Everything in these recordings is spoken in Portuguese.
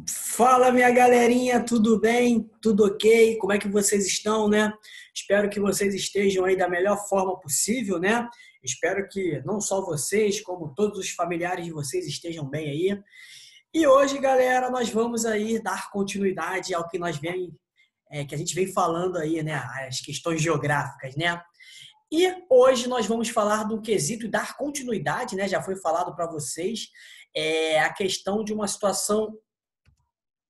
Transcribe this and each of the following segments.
Fala, minha galerinha, tudo bem? Tudo ok? Como é que vocês estão, né? Espero que vocês estejam aí da melhor forma possível, né? Espero que não só vocês, como todos os familiares de vocês estejam bem aí. E hoje, galera, nós vamos aí dar continuidade ao que que a gente vem falando aí, né? As questões geográficas, né? E hoje nós vamos falar do quesito e dar continuidade, né? Já foi falado para vocês, a questão de uma situação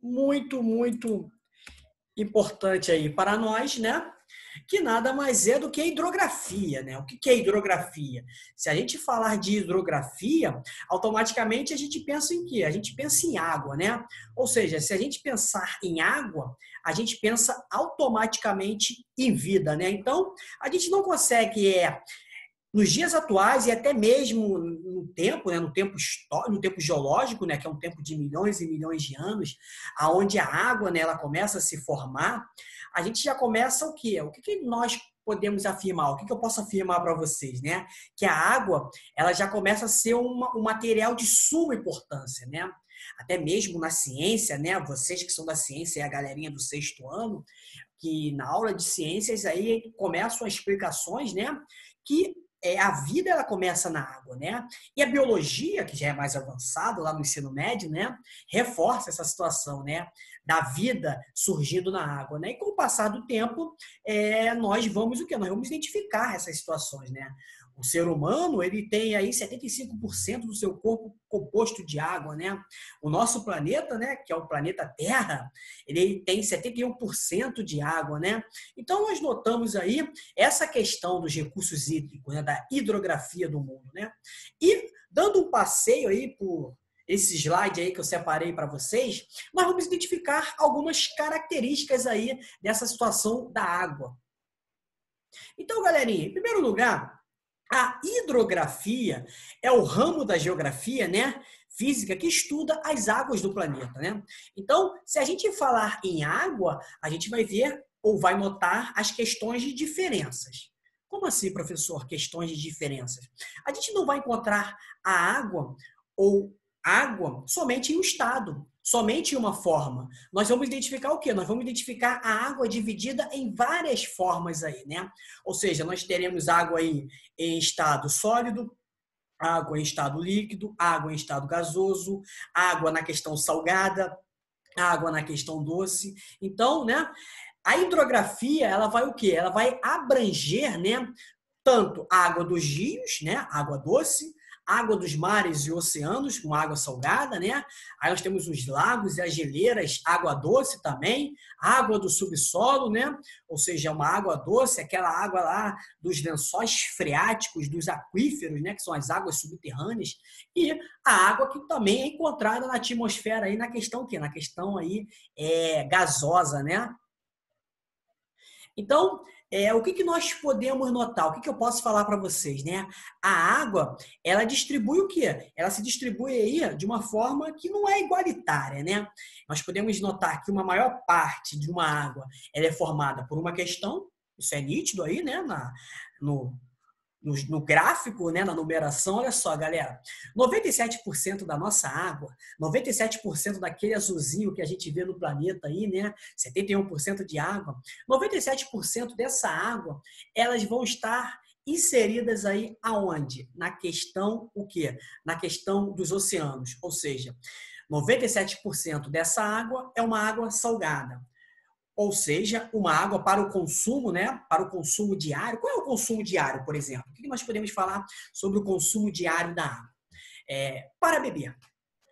muito importante aí para nós, né? Que nada mais é do que a hidrografia, né? O que é hidrografia? Se a gente falar de hidrografia, automaticamente a gente pensa em quê? A gente pensa em água, né? Ou seja, se a gente pensar em água, a gente pensa automaticamente em vida, né? Então, a gente não consegue nos dias atuais e até mesmo no tempo, né, no tempo histórico, no tempo geológico, né, que é um tempo de milhões e milhões de anos, aonde a água, né, ela começa a se formar, a gente já começa o quê? O que nós podemos afirmar? O que eu posso afirmar para vocês, né? Que a água, ela já começa a ser um material de suma importância, né? Até mesmo na ciência, né? Vocês que são da ciência e a galerinha do sexto ano, que na aula de ciências aí começam as explicações, né? Que a vida ela começa na água, né? E a biologia, que já é mais avançado lá no ensino médio, né? Reforça essa situação, né? Da vida surgindo na água, né? E com o passar do tempo, nós vamos o quê? Nós vamos identificar essas situações, né? O ser humano, ele tem aí 75% do seu corpo composto de água, né? O nosso planeta, né, que é o planeta Terra, ele tem 71% de água, né? Então nós notamos aí essa questão dos recursos hídricos, né, da hidrografia do mundo, né? E dando um passeio aí por esse slide aí que eu separei para vocês, nós vamos identificar algumas características aí dessa situação da água. Então, galerinha, em primeiro lugar, a hidrografia é o ramo da geografia, né, física que estuda as águas do planeta, né? Então, se a gente falar em água, a gente vai ver ou vai notar as questões de diferenças. Como assim, professor, questões de diferenças? A gente não vai encontrar a água ou água somente em um estado, somente em uma forma. Nós vamos identificar o quê? Nós vamos identificar a água dividida em várias formas aí, né? Ou seja, nós teremos água aí em estado sólido, água em estado líquido, água em estado gasoso, água na questão salgada, água na questão doce. Então, né, a hidrografia, ela vai o quê? Ela vai abranger, né, tanto a água dos rios, né, água doce, água dos mares e oceanos, com água salgada, né? Aí nós temos os lagos e as geleiras, água doce também, água do subsolo, né? Ou seja, uma água doce, aquela água lá dos lençóis freáticos, dos aquíferos, né? Que são as águas subterrâneas, e a água que também é encontrada na atmosfera aí, na questão que na questão aí gasosa, né? Então, o que nós podemos notar? O que eu posso falar para vocês, né? A água, ela distribui o quê? Ela se distribui aí de uma forma que não é igualitária, né? Nós podemos notar que uma maior parte de uma água, ela é formada por uma questão, isso é nítido aí, né? No, no gráfico, né, na numeração, olha só, galera, 97% da nossa água, 97% daquele azulzinho que a gente vê no planeta aí, né, 71% de água, 97% dessa água, elas vão estar inseridas aí aonde? Na questão o quê? Na questão dos oceanos, ou seja, 97% dessa água é uma água salgada. Ou seja, uma água para o consumo, né? Para o consumo diário. Qual é o consumo diário, por exemplo? O que nós podemos falar sobre o consumo diário da água? Para beber.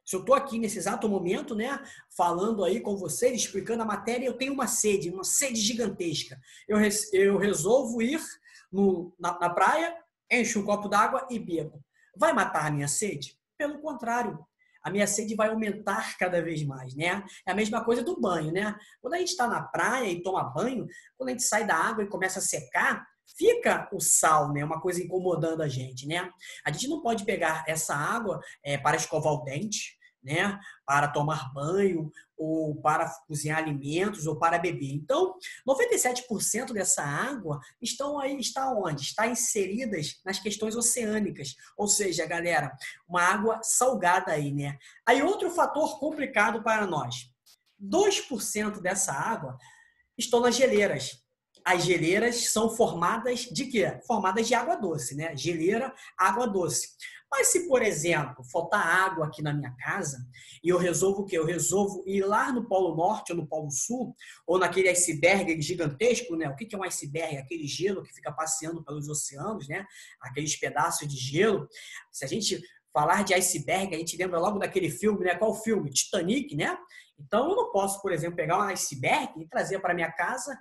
Se eu estou aqui nesse exato momento, né, falando aí com vocês, explicando a matéria, eu tenho uma sede gigantesca. Eu resolvo ir na praia, encho um copo d'água e bebo. Vai matar a minha sede? Pelo contrário, a minha sede vai aumentar cada vez mais, né? É a mesma coisa do banho, né? Quando a gente está na praia e toma banho, quando a gente sai da água e começa a secar, fica o sal, né? Uma coisa incomodando a gente, né? A gente não pode pegar essa água para escovar o dente, né? Para tomar banho, ou para cozinhar alimentos, ou para beber. Então, 97% dessa água está onde? Está inseridas nas questões oceânicas. Ou seja, galera, uma água salgada aí, né? Aí outro fator complicado para nós. 2% dessa água estão nas geleiras. As geleiras são formadas de quê? Formadas de água doce, né? Geleira, água doce. Mas se, por exemplo, faltar água aqui na minha casa e eu resolvo o quê? Eu resolvo ir lá no Polo Norte ou no Polo Sul, ou naquele iceberg gigantesco, né? O que é um iceberg? Aquele gelo que fica passeando pelos oceanos, né? Aqueles pedaços de gelo. Se a gente falar de iceberg, a gente lembra logo daquele filme, né? Qual filme? Titanic, né? Então, eu não posso, por exemplo, pegar um iceberg e trazer para minha casa,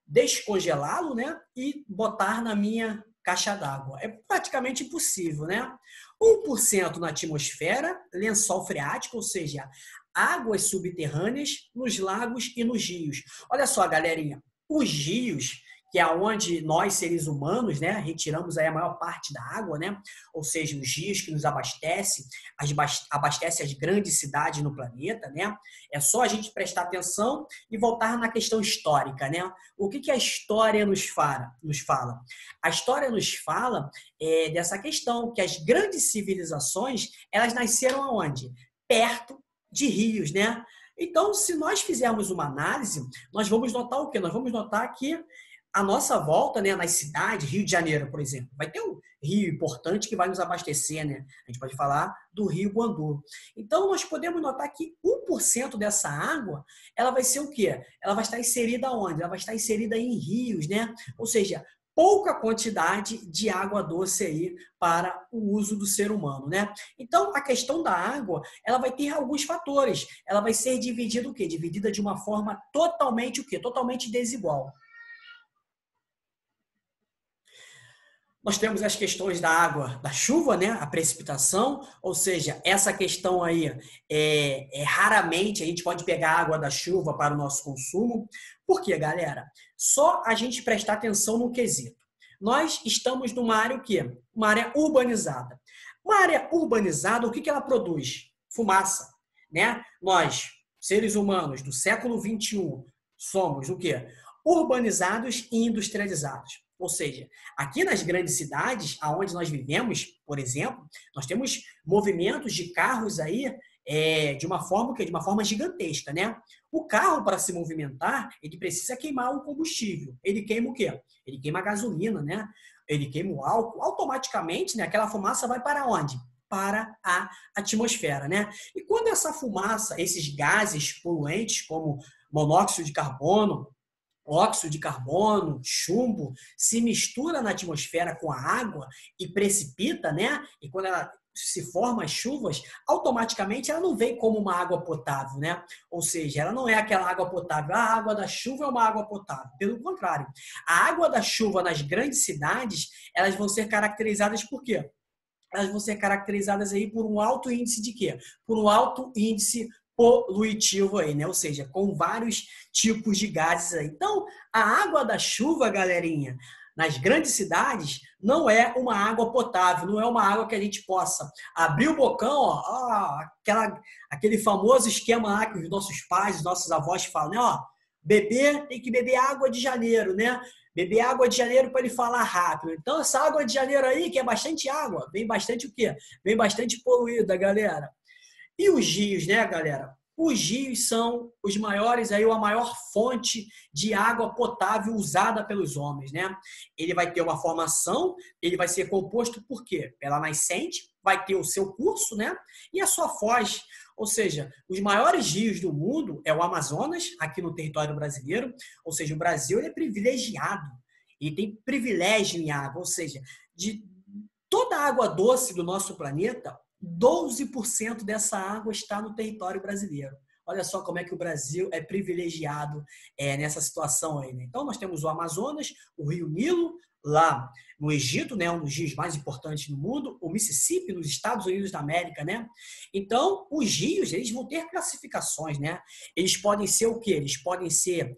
descongelá-lo, né? E botar na minha caixa d'água. É praticamente impossível, né? 1% na atmosfera, lençol freático, ou seja, águas subterrâneas nos lagos e nos rios. Olha só, galerinha, os rios, que é onde nós, seres humanos, né, retiramos aí a maior parte da água, né? Ou seja, os rios que nos abastecem, abastece as grandes cidades no planeta, né? É só a gente prestar atenção e voltar na questão histórica, né? O que a história nos fala? A história nos fala dessa questão que as grandes civilizações, elas nasceram aonde? Perto de rios, né? Então, se nós fizermos uma análise, nós vamos notar o quê? Nós vamos notar que a nossa volta, né, nas cidades, Rio de Janeiro, por exemplo, vai ter um rio importante que vai nos abastecer, né? A gente pode falar do Rio Guandu. Então, nós podemos notar que 1% dessa água, ela vai ser o quê? Ela vai estar inserida onde? Ela vai estar inserida em rios, né? Ou seja, pouca quantidade de água doce aí para o uso do ser humano, né? Então, a questão da água, ela vai ter alguns fatores. Ela vai ser dividida o quê? Dividida de uma forma totalmente o quê? Totalmente desigual. Nós temos as questões da água, da chuva, né? A precipitação, ou seja, essa questão aí raramente a gente pode pegar a água da chuva para o nosso consumo. Por quê, galera? Só a gente prestar atenção no quesito. Nós estamos numa área o quê? Uma área urbanizada. Uma área urbanizada, o que ela produz? Fumaça, né? Nós, seres humanos do século XXI, somos o quê? Urbanizados e industrializados. Ou seja, aqui nas grandes cidades, aonde nós vivemos, por exemplo, nós temos movimentos de carros aí de uma forma gigantesca, né? O carro, para se movimentar, ele precisa queimar o combustível. Ele queima o quê? Ele queima a gasolina, né? Ele queima o álcool. Automaticamente, né, aquela fumaça vai para onde? Para a atmosfera, né? E quando essa fumaça, esses gases poluentes, como monóxido de carbono, óxido de carbono, chumbo, se mistura na atmosfera com a água e precipita, né? E quando ela se forma as chuvas, automaticamente ela não vem como uma água potável, né? Ou seja, ela não é aquela água potável. A água da chuva é uma água potável. Pelo contrário, a água da chuva nas grandes cidades, elas vão ser caracterizadas por quê? Elas vão ser caracterizadas aí por um alto índice de quê? Por um alto índice poluitivo aí, né? Ou seja, com vários tipos de gases aí. Então, a água da chuva, galerinha, nas grandes cidades, não é uma água potável, não é uma água que a gente possa abrir o bocão, ó, aquele famoso esquema lá que os nossos pais, os nossos avós falam, né? Ó, beber, tem que beber água de janeiro, né? Beber água de janeiro para ele falar rápido. Então, essa água de janeiro aí, que é bastante água, vem bastante o quê? Vem bastante poluída, galera. E os rios, né, galera? Os rios são os maiores, aí, a maior fonte de água potável usada pelos homens, né? Ele vai ter uma formação, ele vai ser composto por quê? Pela nascente, vai ter o seu curso, né? E a sua foz. Ou seja, os maiores rios do mundo é o Amazonas, aqui no território brasileiro. Ou seja, o Brasil ele é privilegiado. Ele tem privilégio em água. Ou seja, de toda a água doce do nosso planeta, 12% dessa água está no território brasileiro. Olha só como é que o Brasil é privilegiado nessa situação aí, né? Então, nós temos o Amazonas, o Rio Nilo, lá no Egito, né, um dos rios mais importantes do mundo, o Mississippi, nos Estados Unidos da América, né? Então, os rios, eles vão ter classificações, né? Eles podem ser o quê? Eles podem ser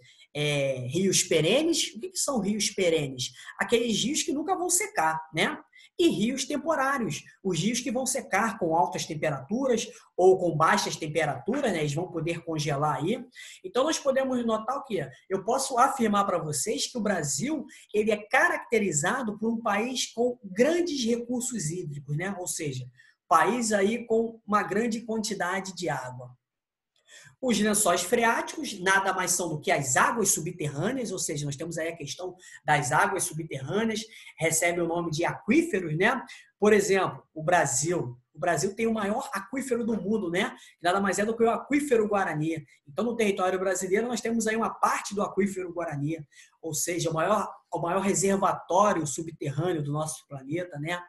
rios perenes. O que são rios perenes? Aqueles rios que nunca vão secar, né? E rios temporários, os rios que vão secar com altas temperaturas ou com baixas temperaturas, né? Eles vão poder congelar aí. Então, nós podemos notar o quê? Eu posso afirmar para vocês que o Brasil ele é caracterizado por um país com grandes recursos hídricos, né? Ou seja, país aí com uma grande quantidade de água. Os lençóis freáticos nada mais são do que as águas subterrâneas, ou seja, nós temos aí a questão das águas subterrâneas, recebe o nome de aquíferos, né? Por exemplo, o Brasil. O Brasil tem o maior aquífero do mundo, né? Nada mais é do que o aquífero Guarani. Então, no território brasileiro, nós temos aí uma parte do aquífero Guarani, ou seja, o maior reservatório subterrâneo do nosso planeta, né?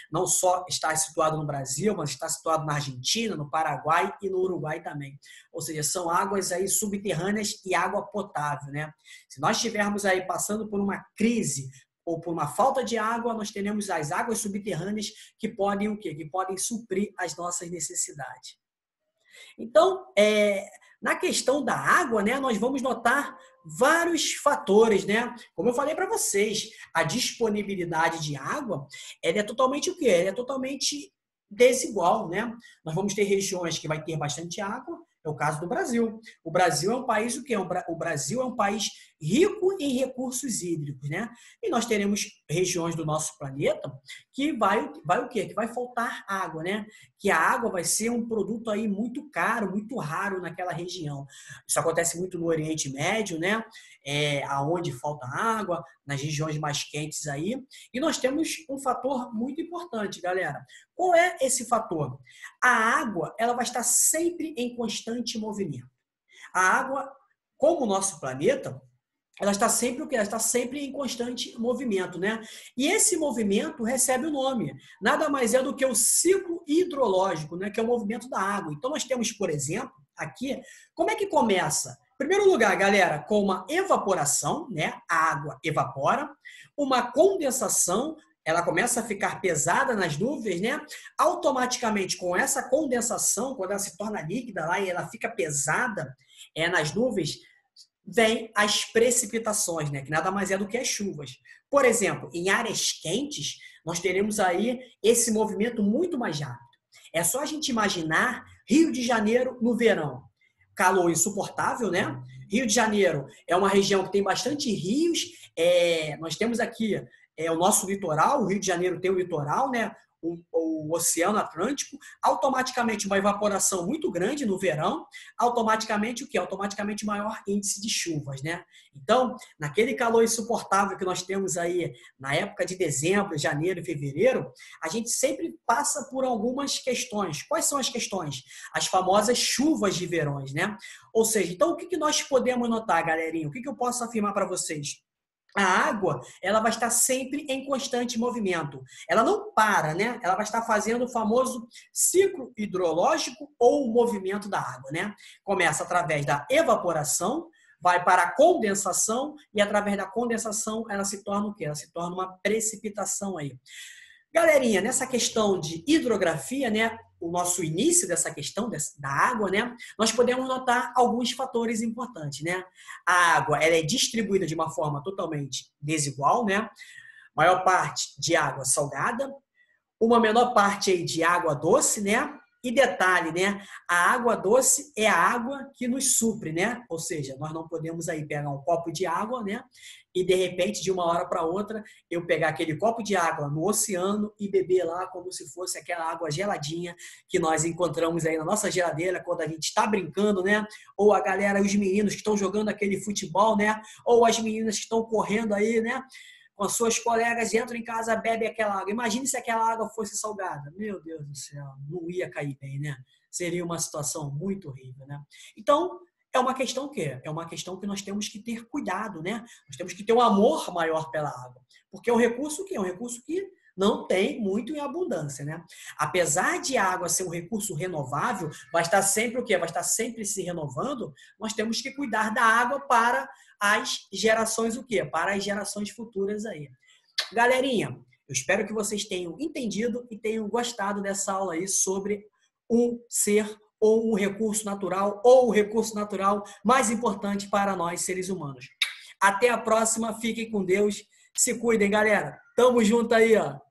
Não só está situado no Brasil, mas está situado na Argentina, no Paraguai e no Uruguai também. Ou seja, são águas aí subterrâneas e água potável, né? Se nós estivermos aí passando por uma crise ou por uma falta de água, nós teremos as águas subterrâneas que podem o quê? Que podem suprir as nossas necessidades. Então, na questão da água, né, nós vamos notar vários fatores, né? Como eu falei para vocês, a disponibilidade de água, ela é totalmente o quê? Ela é totalmente desigual, né? Nós vamos ter regiões que vai ter bastante água, é o caso do Brasil. O Brasil é um país o quê? O Brasil é um país rico em recursos hídricos, né? E nós teremos regiões do nosso planeta que vai o quê? Que vai faltar água, né? Que a água vai ser um produto aí muito caro, muito raro naquela região. Isso acontece muito no Oriente Médio, né? Aonde falta água, nas regiões mais quentes aí. E nós temos um fator muito importante, galera. Qual é esse fator? A água, ela vai estar sempre em constante movimento. A água, como o nosso planeta, ela está sempre o quê? Ela está sempre em constante movimento, né? E esse movimento recebe o nome. Nada mais é do que o ciclo hidrológico, né? Que é o movimento da água. Então, nós temos, por exemplo, aqui, como é que começa? Em primeiro lugar, galera, com uma evaporação, né? A água evapora. Uma condensação, ela começa a ficar pesada nas nuvens, né? Automaticamente, com essa condensação, quando ela se torna líquida lá e ela fica pesada nas nuvens, vem as precipitações, né? Que nada mais é do que as chuvas. Por exemplo, em áreas quentes, nós teremos aí esse movimento muito mais rápido. É só a gente imaginar Rio de Janeiro no verão. Calor insuportável, né? Rio de Janeiro é uma região que tem bastante rios. Nós temos aqui o nosso litoral, o Rio de Janeiro tem o litoral, né? O Oceano Atlântico, automaticamente uma evaporação muito grande no verão, automaticamente o quê? Automaticamente maior índice de chuvas, né? Então, naquele calor insuportável que nós temos aí na época de dezembro, janeiro e fevereiro, a gente sempre passa por algumas questões. Quais são as questões? As famosas chuvas de verões, né? Ou seja, então o que nós podemos notar, galerinha? O que eu posso afirmar para vocês? A água, ela vai estar sempre em constante movimento. Ela não para, né? Ela vai estar fazendo o famoso ciclo hidrológico ou o movimento da água, né? Começa através da evaporação, vai para a condensação e através da condensação ela se torna o quê? Ela se torna uma precipitação aí. Galerinha, nessa questão de hidrografia, né, o nosso início dessa questão da água, né, nós podemos notar alguns fatores importantes, né? A água, ela é distribuída de uma forma totalmente desigual, né? Maior parte de água salgada, uma menor parte aí de água doce, né? E detalhe, né? A água doce é a água que nos supre, né? Ou seja, nós não podemos aí pegar um copo de água, né? E de repente, de uma hora para outra, eu pegar aquele copo de água no oceano e beber lá como se fosse aquela água geladinha que nós encontramos aí na nossa geladeira quando a gente está brincando, né? Ou a galera, os meninos que estão jogando aquele futebol, né? Ou as meninas que estão correndo aí, né? Com as suas colegas, entram em casa, bebem aquela água. Imagine se aquela água fosse salgada. Meu Deus do céu, não ia cair bem, né? Seria uma situação muito horrível, né? Então, é uma questão que é uma questão que nós temos que ter cuidado, né? Nós temos que ter um amor maior pela água, porque é um recurso que é um recurso que não tem muito em abundância, né? Apesar de a água ser um recurso renovável, vai estar sempre o quê? Vai estar sempre se renovando. Nós temos que cuidar da água para as gerações o quê? Para as gerações futuras aí. Galerinha, eu espero que vocês tenham entendido e tenham gostado dessa aula aí sobre um ser ou um recurso natural, ou o recurso natural mais importante para nós, seres humanos. Até a próxima, fiquem com Deus, se cuidem, galera. Tamo junto aí, ó.